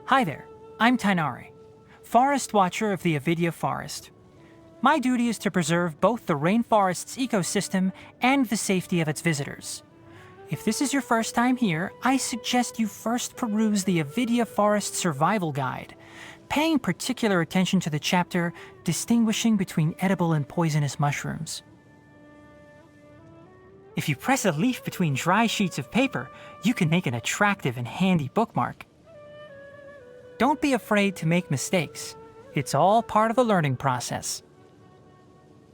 Hi there, I'm Tighnari, Forest Watcher of the Avidya Forest. My duty is to preserve both the rainforest's ecosystem and the safety of its visitors. If this is your first time here, I suggest you first peruse the Avidya Forest Survival Guide, paying particular attention to the chapter distinguishing between edible and poisonous mushrooms. If you press a leaf between dry sheets of paper, you can make an attractive and handy bookmark. Don't be afraid to make mistakes. It's all part of the learning process.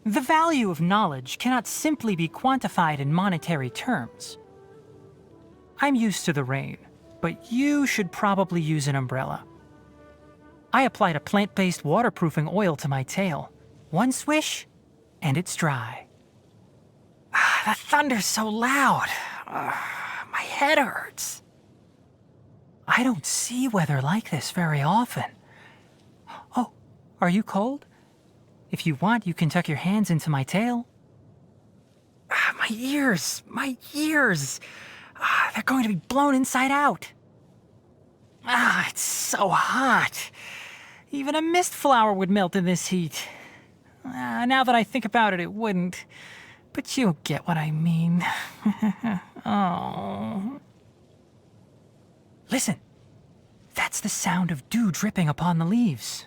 The value of knowledge cannot simply be quantified in monetary terms. I'm used to the rain, but you should probably use an umbrella. I applied a plant-based waterproofing oil to my tail. One swish, and it's dry. The thunder's so loud. My head hurts. I don't see weather like this very often. Oh, are you cold? If you want, you can tuck your hands into my tail. My ears! They're going to be blown inside out. It's so hot. Even a mist flower would melt in this heat. Now that I think about it, it wouldn't. But you'll get what I mean. Oh. Listen. That's the sound of dew dripping upon the leaves.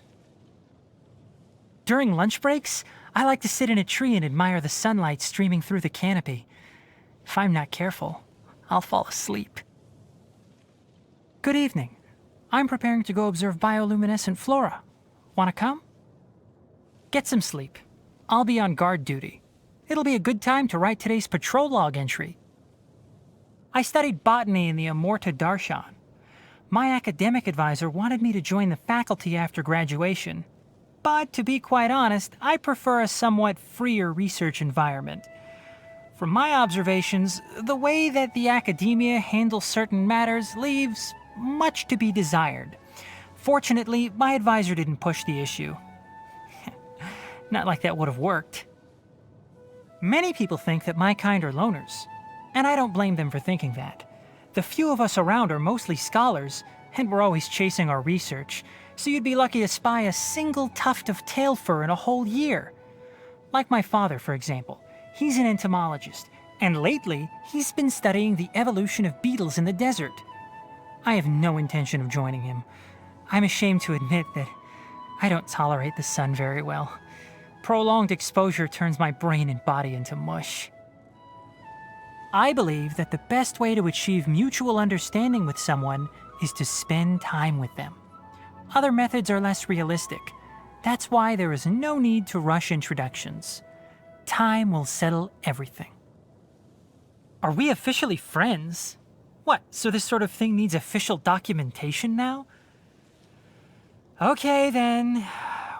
During lunch breaks, I like to sit in a tree and admire the sunlight streaming through the canopy. If I'm not careful, I'll fall asleep. Good evening. I'm preparing to go observe bioluminescent flora. Wanna come? Get some sleep. I'll be on guard duty. It'll be a good time to write today's patrol log entry. I studied botany in the Amurta Darshan. My academic advisor wanted me to join the faculty after graduation. But to be quite honest, I prefer a somewhat freer research environment. From my observations, the way that the academia handles certain matters leaves much to be desired. Fortunately, my advisor didn't push the issue. Not like that would have worked. Many people think that my kind are loners, and I don't blame them for thinking that. The few of us around are mostly scholars, and we're always chasing our research, so you'd be lucky to spy a single tuft of tail fur in a whole year. Like my father, for example. He's an entomologist, and lately, he's been studying the evolution of beetles in the desert. I have no intention of joining him. I'm ashamed to admit that I don't tolerate the sun very well. Prolonged exposure turns my brain and body into mush. I believe that the best way to achieve mutual understanding with someone is to spend time with them. Other methods are less realistic. That's why there is no need to rush introductions. Time will settle everything. Are we officially friends? What, so this sort of thing needs official documentation now? Okay then.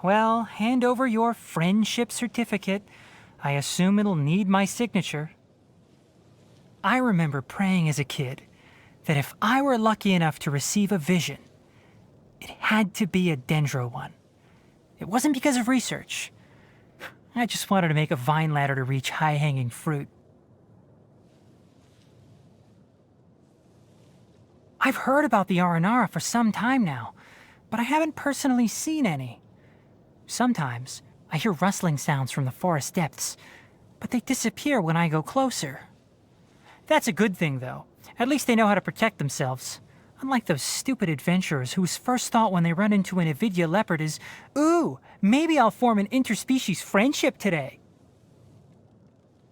Well, hand over your friendship certificate. I assume it'll need my signature. I remember praying as a kid that if I were lucky enough to receive a vision, it had to be a dendro one. It wasn't because of research. I just wanted to make a vine ladder to reach high-hanging fruit. I've heard about the Aranara for some time now, but I haven't personally seen any. Sometimes, I hear rustling sounds from the forest depths, but they disappear when I go closer. That's a good thing, though. At least they know how to protect themselves. Unlike those stupid adventurers whose first thought when they run into an Avidya leopard is, "Ooh, maybe I'll form an interspecies friendship today."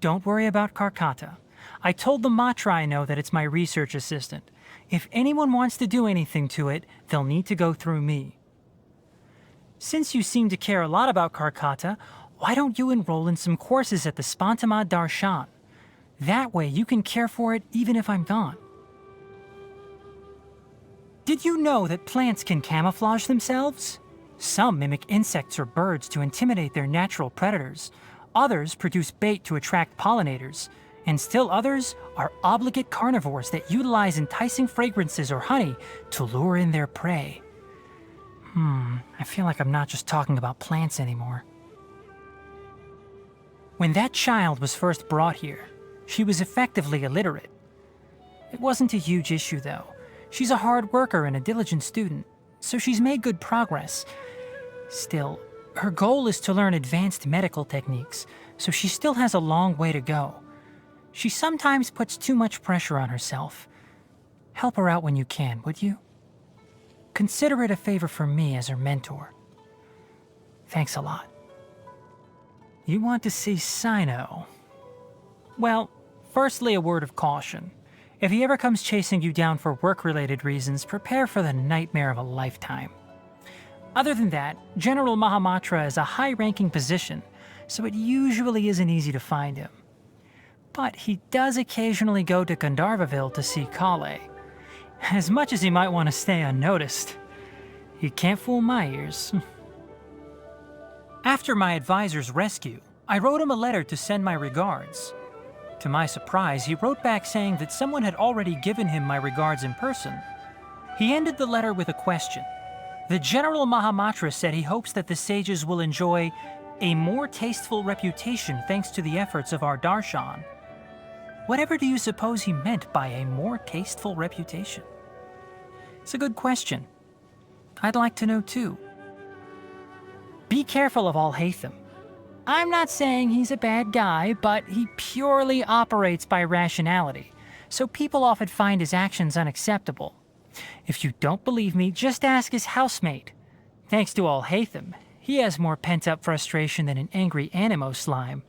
Don't worry about Karkata. I told the Matra I know that it's my research assistant. If anyone wants to do anything to it, they'll need to go through me. Since you seem to care a lot about Karkata, why don't you enroll in some courses at the Spantama Darshan? That way you can care for it even if I'm gone. Did you know that plants can camouflage themselves? Some mimic insects or birds to intimidate their natural predators. Others produce bait to attract pollinators. And still others are obligate carnivores that utilize enticing fragrances or honey to lure in their prey. I feel like I'm not just talking about plants anymore. When that child was first brought here, she was effectively illiterate. It wasn't a huge issue, though. She's a hard worker and a diligent student. so she's made good progress. Still, her goal is to learn advanced medical techniques, so she still has a long way to go. She sometimes puts too much pressure on herself. Help her out when you can, would you? Consider it a favor from me as her mentor. Thanks a lot. You want to see Sino? Well, firstly, a word of caution. If he ever comes chasing you down for work-related reasons, prepare for the nightmare of a lifetime. Other than that, General Mahamatra is a high-ranking position, so it usually isn't easy to find him. But he does occasionally go to Gandharvaville to see Kale. As much as he might want to stay unnoticed, he can't fool my ears. After my advisor's rescue, I wrote him a letter to send my regards. To my surprise, he wrote back saying that someone had already given him my regards in person. He ended the letter with a question. The General Mahamatra said he hopes that the sages will enjoy a more tasteful reputation thanks to the efforts of our darshan. Whatever do you suppose he meant by a more tasteful reputation? It's a good question. I'd like to know too. Be careful of Al-Haytham. I'm not saying he's a bad guy, but he purely operates by rationality, so people often find his actions unacceptable. If you don't believe me, just ask his housemate. Thanks to Al-Haytham, he has more pent-up frustration than an angry animo slime.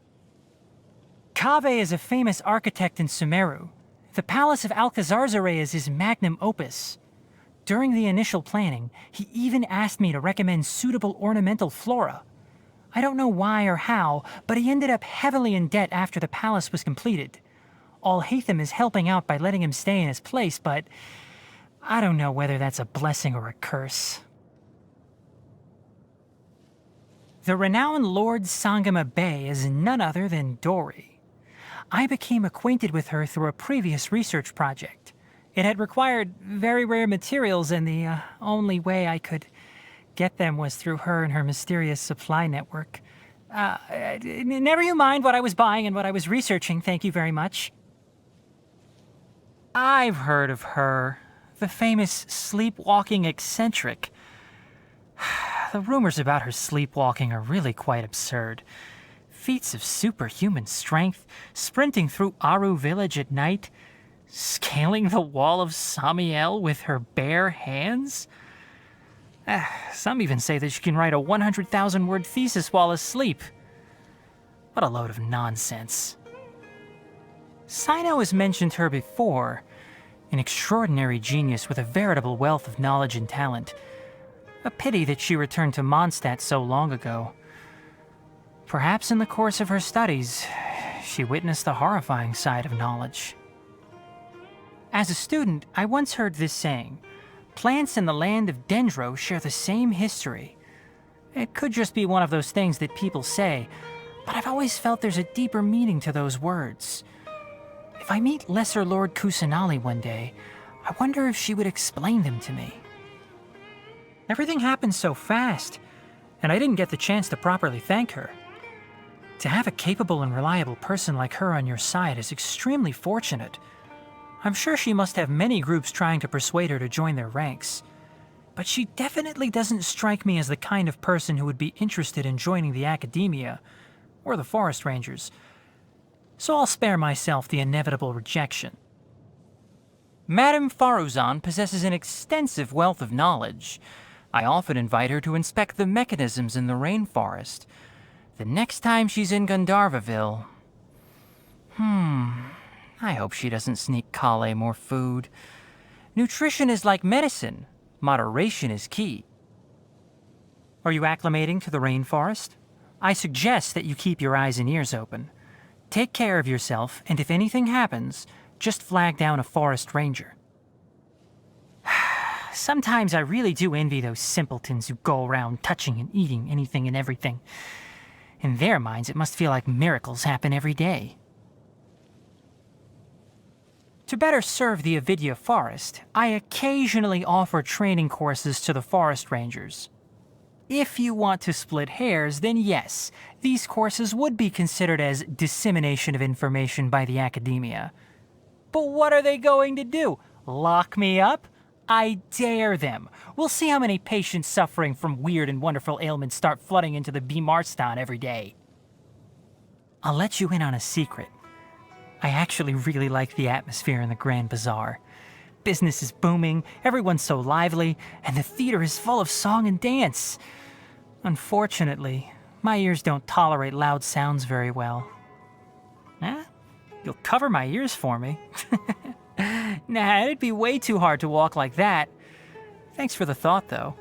Kaveh is a famous architect in Sumeru. The Palace of Alcazarzaray is his magnum opus. During the initial planning, he even asked me to recommend suitable ornamental flora. I don't know why or how, but he ended up heavily in debt after the palace was completed. Al-Haytham is helping out by letting him stay in his place, but I don't know whether that's a blessing or a curse. The renowned Lord Sangama Bey is none other than Dori. I became acquainted with her through a previous research project. It had required very rare materials, and the only way I could get them was through her and her mysterious supply network. Never you mind what I was buying and what I was researching, thank you very much. I've heard of her. The famous sleepwalking eccentric. The rumors about her sleepwalking are really quite absurd. Feats of superhuman strength, sprinting through Aru village at night, scaling the wall of Samiel with her bare hands? Some even say that she can write a 100,000-word thesis while asleep. What a load of nonsense. Sino has mentioned her before. An extraordinary genius with a veritable wealth of knowledge and talent. A pity that she returned to Mondstadt so long ago. Perhaps in the course of her studies, she witnessed the horrifying side of knowledge. As a student, I once heard this saying, plants in the land of Dendro share the same history. It could just be one of those things that people say, but I've always felt there's a deeper meaning to those words. If I meet Lesser Lord Kusanali one day, I wonder if she would explain them to me. Everything happened so fast, and I didn't get the chance to properly thank her. To have a capable and reliable person like her on your side is extremely fortunate. I'm sure she must have many groups trying to persuade her to join their ranks. But she definitely doesn't strike me as the kind of person who would be interested in joining the academia, or the forest rangers. So I'll spare myself the inevitable rejection. Madame Faruzan possesses an extensive wealth of knowledge. I often invite her to inspect the mechanisms in the rainforest. The next time she's in Gandharvaville... I hope she doesn't sneak Kale more food. Nutrition is like medicine. Moderation is key. Are you acclimating to the rainforest? I suggest that you keep your eyes and ears open. Take care of yourself, and if anything happens, just flag down a forest ranger. Sometimes I really do envy those simpletons who go around touching and eating anything and everything. In their minds, it must feel like miracles happen every day. To better serve the Avidya forest, I occasionally offer training courses to the forest rangers. If you want to split hairs, then yes, these courses would be considered as dissemination of information by the academia. But what are they going to do? Lock me up? I dare them. We'll see how many patients suffering from weird and wonderful ailments start flooding into the Bimarstan every day. I'll let you in on a secret. I actually really like the atmosphere in the Grand Bazaar. Business is booming, everyone's so lively, and the theater is full of song and dance. Unfortunately, my ears don't tolerate loud sounds very well. Eh? You'll cover my ears for me. Nah, it'd be way too hard to walk like that. Thanks for the thought, though.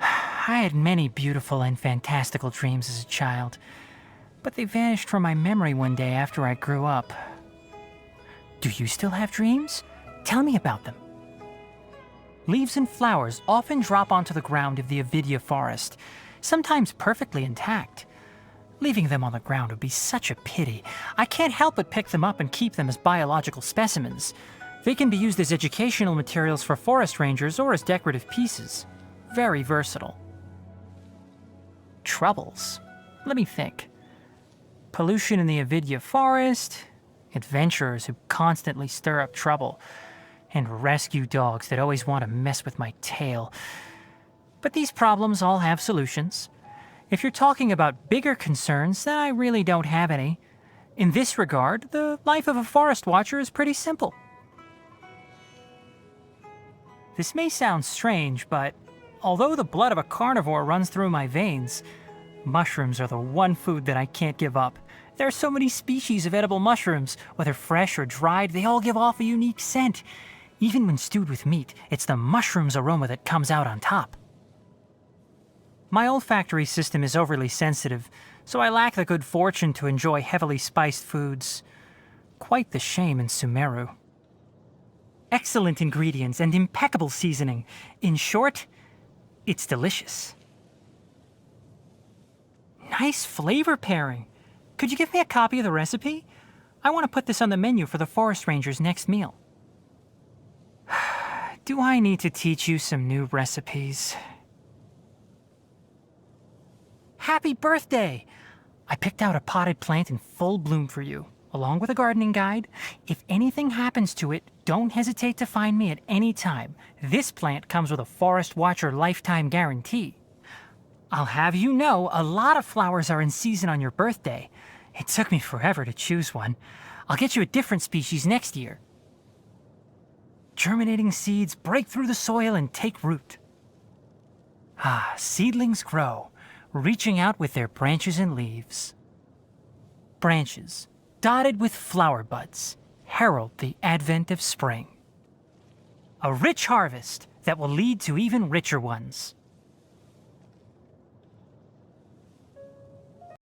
I had many beautiful and fantastical dreams as a child, but they vanished from my memory one day after I grew up. Do you still have dreams? Tell me about them. Leaves and flowers often drop onto the ground of the Avidya forest, sometimes perfectly intact. Leaving them on the ground would be such a pity. I can't help but pick them up and keep them as biological specimens. They can be used as educational materials for forest rangers or as decorative pieces. Very versatile. Troubles? Let me think. Pollution in the Avidya forest, adventurers who constantly stir up trouble, and rescue dogs that always want to mess with my tail. But these problems all have solutions. If you're talking about bigger concerns, then I really don't have any. In this regard, the life of a forest watcher is pretty simple. This may sound strange, but although the blood of a carnivore runs through my veins, mushrooms are the one food that I can't give up. There are so many species of edible mushrooms. Whether fresh or dried, they all give off a unique scent. Even when stewed with meat, it's the mushroom's aroma that comes out on top. My olfactory system is overly sensitive, so I lack the good fortune to enjoy heavily spiced foods. Quite the shame in Sumeru. Excellent ingredients and impeccable seasoning. In short, it's delicious. Nice flavor pairing. Could you give me a copy of the recipe? I want to put this on the menu for the forest ranger's next meal. Do I need to teach you some new recipes? Happy birthday! I picked out a potted plant in full bloom for you, along with a gardening guide. If anything happens to it, don't hesitate to find me at any time. This plant comes with a Forest Watcher lifetime guarantee. I'll have you know, a lot of flowers are in season on your birthday. It took me forever to choose one. I'll get you a different species next year. Germinating seeds break through the soil and take root. Ah, seedlings grow, reaching out with their branches and leaves. Branches, dotted with flower buds, herald the advent of spring. A rich harvest that will lead to even richer ones.